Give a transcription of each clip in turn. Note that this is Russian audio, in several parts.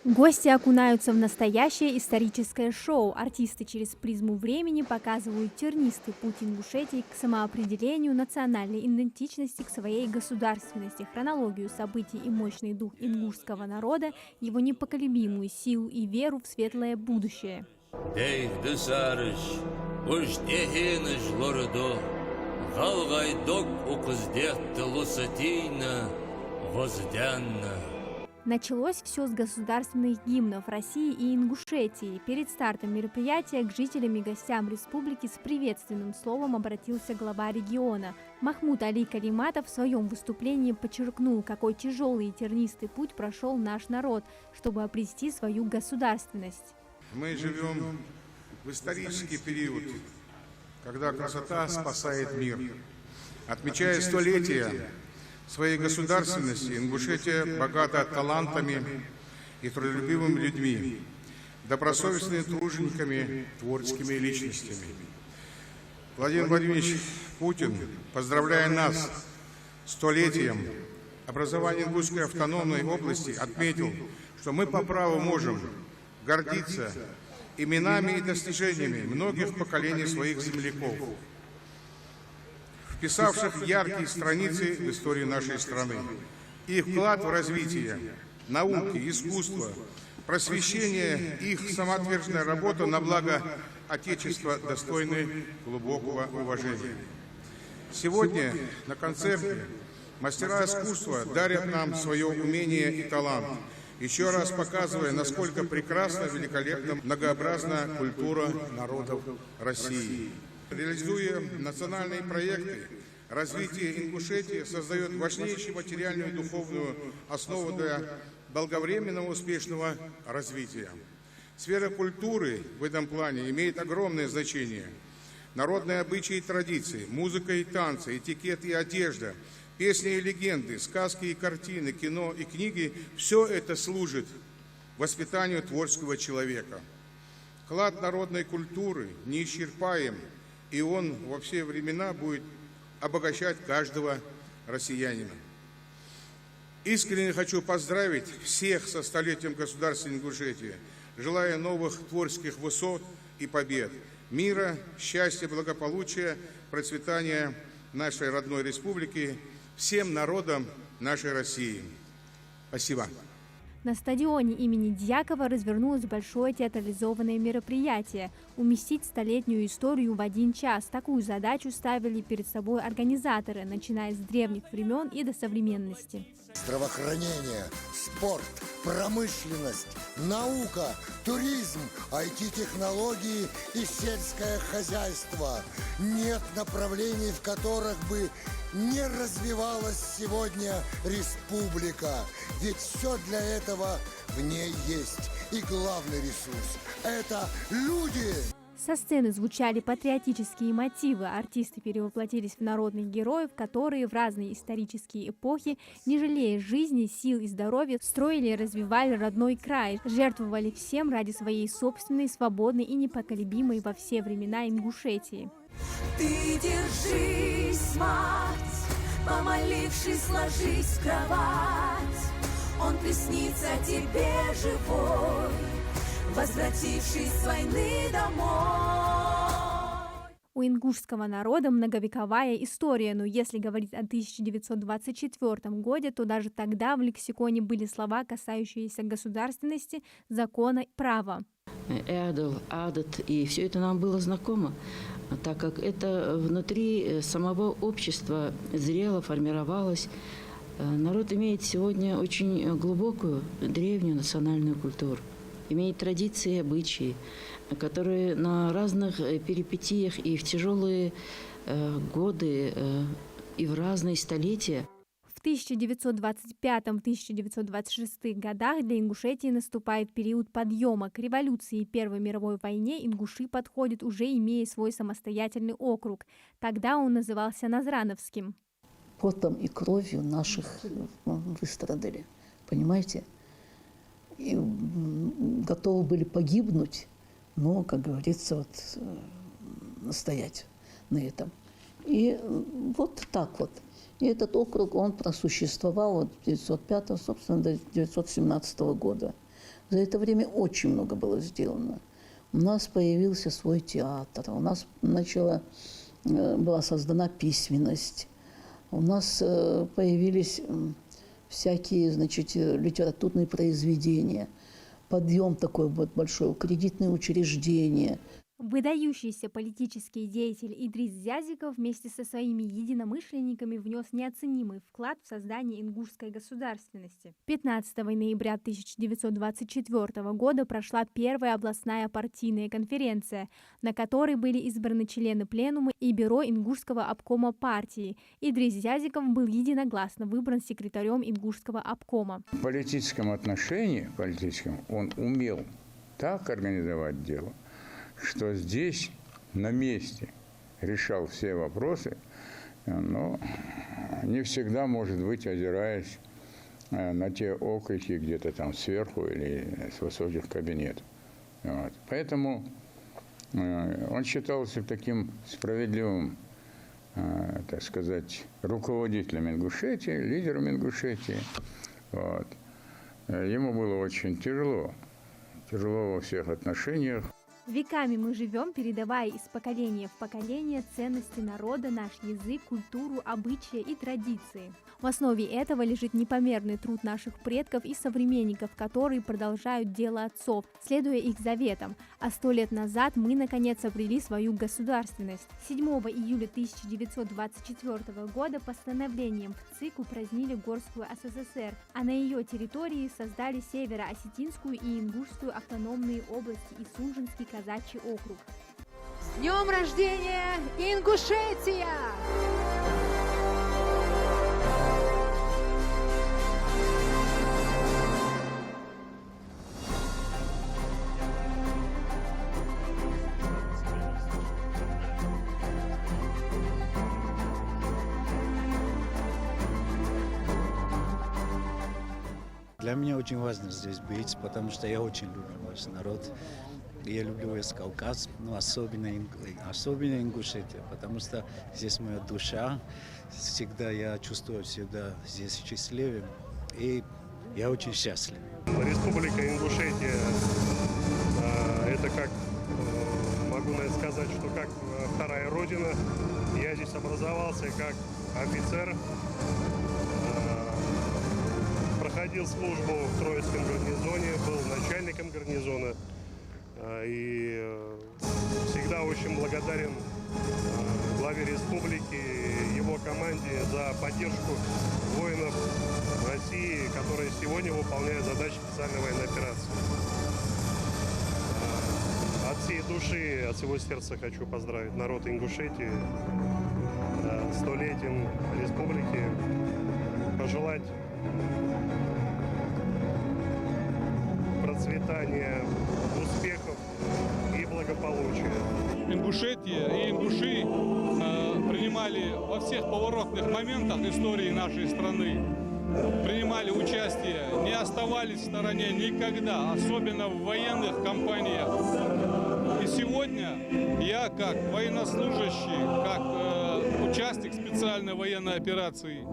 Гости окунаются в настоящее историческое шоу. Артисты через призму времени показывают тернистый путь Ингушетии к самоопределению, национальной идентичности, к своей государственности, хронологию событий и мощный дух ингушского народа, его непоколебимую силу и веру в светлое будущее. Началось все с государственных гимнов России и Ингушетии. Перед стартом мероприятия к жителям и гостям республики с приветственным словом обратился глава региона. Махмуд Али Калиматов в своем выступлении подчеркнул, какой тяжелый и тернистый путь прошел наш народ, чтобы обрести свою государственность. Мы живем в исторический период, когда красота спасает мир. Отмечая столетия своей государственности, Ингушетия богата талантами и трудолюбивыми людьми, добросовестными тружениками, творческими личностями. Владимир Владимирович Путин, поздравляя нас с столетием образования Ингушской автономной области, отметил, что мы по праву можем гордиться именами и достижениями многих поколений своих земляков, вписавших яркие страницы в историю нашей страны. Их вклад в развитие науки, искусства, просвещение, их самоотверженная работа на благо Отечества достойны глубокого уважения. Сегодня на концерте мастера искусства дарят нам свое умение и талант, еще раз показывая, насколько прекрасна, великолепна, многообразна культура народов России. Реализуя национальные проекты, развитие Ингушетии создает важнейшую материальную и духовную основу для долговременного успешного развития. Сфера культуры в этом плане имеет огромное значение. Народные обычаи и традиции, музыка и танцы, этикет и одежда, песни и легенды, сказки и картины, кино и книги – все это служит воспитанию творческого человека. Вклад народной культуры неисчерпаем, и он во все времена будет обогащать каждого россиянина. Искренне хочу поздравить всех со столетием государственной Ингушетии, желая новых творческих высот и побед, мира, счастья, благополучия, процветания нашей родной республики, всем народам нашей России. Спасибо. На стадионе имени Дьякова развернулось большое театрализованное мероприятие – уместить столетнюю историю в 1 час. Такую задачу ставили перед собой организаторы, начиная с древних времен и до современности. Здравоохранение, спорт, промышленность, наука, туризм, IT-технологии и сельское хозяйство. Нет направлений, в которых бы не развивалась сегодня республика. Ведь все для этого в ней есть. И главный ресурс – это люди. Со сцены звучали патриотические мотивы. Артисты перевоплотились в народных героев, которые в разные исторические эпохи, не жалея жизни, сил и здоровья, строили и развивали родной край, жертвовали всем ради своей собственной, свободной и непоколебимой во все времена Ингушетии. Ты держись, мать, помолившись, ложись в кровать. Он приснится тебе живой, возвратившись с войны домой. У ингушского народа многовековая история, но если говорить о 1924 году, то даже тогда в лексиконе были слова, касающиеся государственности, закона и права. Эдл, адат, и все это нам было знакомо, так как это внутри самого общества зрело, формировалось. Народ имеет сегодня очень глубокую, древнюю национальную культуру, имеет традиции и обычаи, которые на разных перипетиях и в тяжелые годы, и в разные столетия. В 1925-1926 годах для Ингушетии наступает период подъема. К революции и Первой мировой войне ингуши подходят, уже имея свой самостоятельный округ. Тогда он назывался Назрановским. Потом и кровью наших выстрадали, понимаете? И готовы были погибнуть, но, как говорится, вот, настоять на этом. И вот так вот. И этот округ, он просуществовал от 1905, собственно, до 1917 года. За это время очень много было сделано. У нас появился свой театр, у нас была создана письменность, у нас появились всякие, значит, литературные произведения, подъем такой вот большой, кредитные учреждения. Выдающийся политический деятель Идрис Зязиков вместе со своими единомышленниками внес неоценимый вклад в создание ингушской государственности. 15 ноября 1924 года прошла первая областная партийная конференция, на которой были избраны члены пленума и бюро ингушского обкома партии. Идрис Зязиков был единогласно выбран секретарем ингушского обкома. В политическом отношении, он умел так организовать дело, что здесь на месте решал все вопросы, но не всегда, может быть, опираясь на те окрики где-то там сверху или с высоких кабинетов. Вот. Поэтому он считался таким справедливым, так сказать, руководителем Ингушетии, лидером Ингушетии. Вот. Ему было очень тяжело во всех отношениях. Веками мы живем, передавая из поколения в поколение ценности народа, наш язык, культуру, обычаи и традиции. В основе этого лежит непомерный труд наших предков и современников, которые продолжают дело отцов, следуя их заветам. А 100 лет назад мы, наконец, обрели свою государственность. 7 июля 1924 года постановлением в ЦИК упразднили Горскую СССР, а на ее территории создали Северо-Осетинскую и Ингушскую автономные области и Сунжинский казачий округ. С днем рождения, Ингушетия! Для меня очень важно здесь быть, потому что я очень люблю ваш народ. Я люблю весь Кавказ, но особенно Ингушетия, потому что здесь моя душа. Всегда я чувствую себя здесь счастливым, и я очень счастлив. Республика Ингушетия, это как, могу сказать, что как вторая родина. Я здесь образовался как офицер, проходил службу в Троицком гарнизоне, был начальником гарнизона. И всегда очень благодарен главе республики, его команде за поддержку воинов России, которые сегодня выполняют задачи специальной военной операции. От всей души, от всего сердца хочу поздравить народ Ингушетии с 100-летием республики, пожелать процветания, успехов и благополучия. Ингушетия и ингуши принимали во всех поворотных моментах истории нашей страны, принимали участие, не оставались в стороне никогда, особенно в военных кампаниях. И сегодня я, как военнослужащий, как участник специальной военной операции,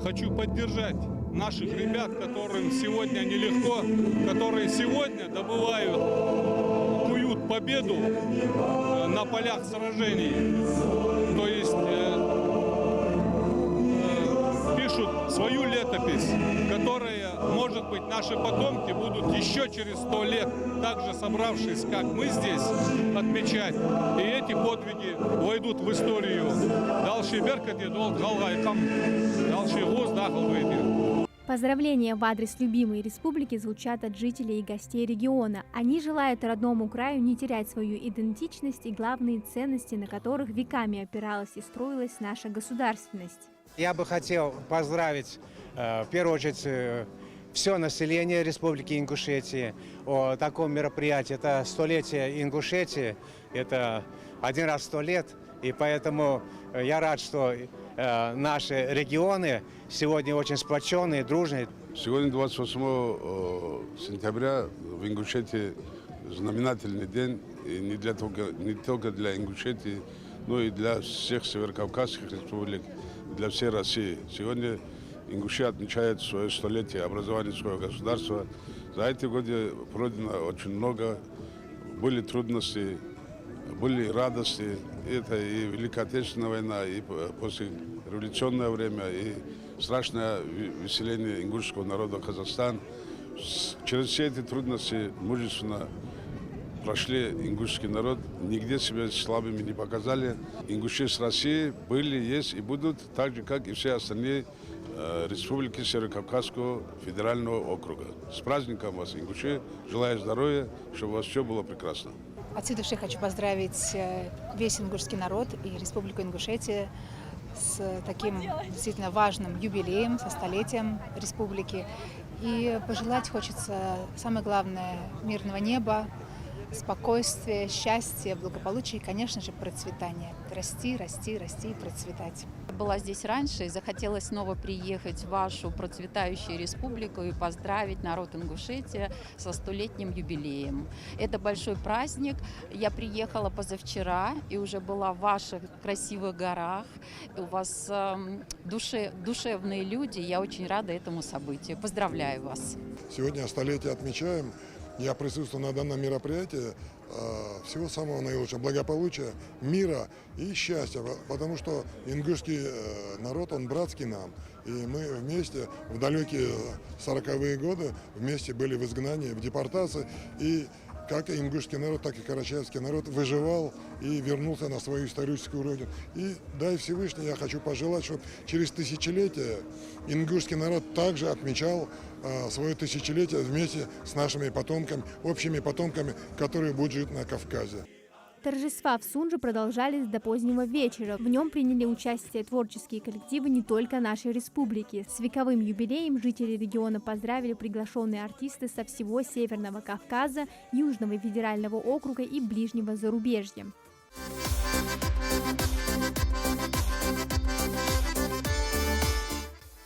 хочу поддержать наших ребят, которым сегодня нелегко, которые сегодня добывают, куют победу на полях сражений. То есть пишут свою летопись, которая, может быть, наши потомки будут еще через 100 лет, также собравшись, как мы здесь, отмечать. И эти подвиги войдут в историю. Поздравления в адрес любимой республики звучат от жителей и гостей региона. Они желают родному краю не терять свою идентичность и главные ценности, на которых веками опиралась и строилась наша государственность. Я бы хотел поздравить, в первую очередь, все население Республики Ингушетии о таком мероприятии. Это 100-летие Ингушетии, это один раз в 100 лет, и поэтому я рад, что наши регионы сегодня очень сплоченные, дружные. Сегодня 28 сентября в Ингушетии знаменательный день, и не только для Ингушетии, но и для всех северокавказских республик, для всей России. Сегодня Ингушетия отмечает свое 100-летие образования своего государства. За эти годы пройдено очень много, были трудности, были радости. Это и Великая Отечественная война, и после революционное время, и страшное выселение ингушского народа в Казахстан. Через все эти трудности мужественно прошли ингушский народ, нигде себя слабыми не показали. Ингуши с Россией были, есть и будут, так же, как и все остальные республики Северо-Кавказского федерального округа. С праздником вас, ингуши! Желаю здоровья, чтобы у вас все было прекрасно. От всей души хочу поздравить весь ингушский народ и Республику Ингушетия с таким действительно важным юбилеем, со столетием республики. И пожелать хочется, самое главное, мирного неба, спокойствия, счастья, благополучия и, конечно же, процветания. Расти, расти, расти и процветать. Была здесь раньше и захотелось снова приехать в вашу процветающую республику и поздравить народ Ингушетии со 100-летним юбилеем. Это большой праздник. Я приехала позавчера и уже была в ваших красивых горах. У вас душевные люди. Я очень рада этому событию. Поздравляю вас. Сегодня столетие отмечаем. Я присутствую на данном мероприятии. Всего самого наилучшего, благополучия, мира и счастья, потому что ингушский народ, он братский нам. И мы вместе в далекие 40-е годы вместе были в изгнании, в депортации. И как и ингушский народ, так и карачаевский народ выживал и вернулся на свою историческую родину. И дай Всевышний, я хочу пожелать, чтобы через тысячелетия ингушский народ также отмечал свое тысячелетие вместе с нашими потомками, общими потомками, которые будут жить на Кавказе. Торжества в Сунже продолжались до позднего вечера. В нем приняли участие творческие коллективы не только нашей республики. С вековым юбилеем жители региона поздравили приглашенные артисты со всего Северного Кавказа, Южного федерального округа и ближнего зарубежья.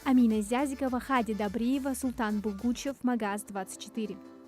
Амина Зязикова, Хади Добриева, Султан Булгучев, Магаз 24.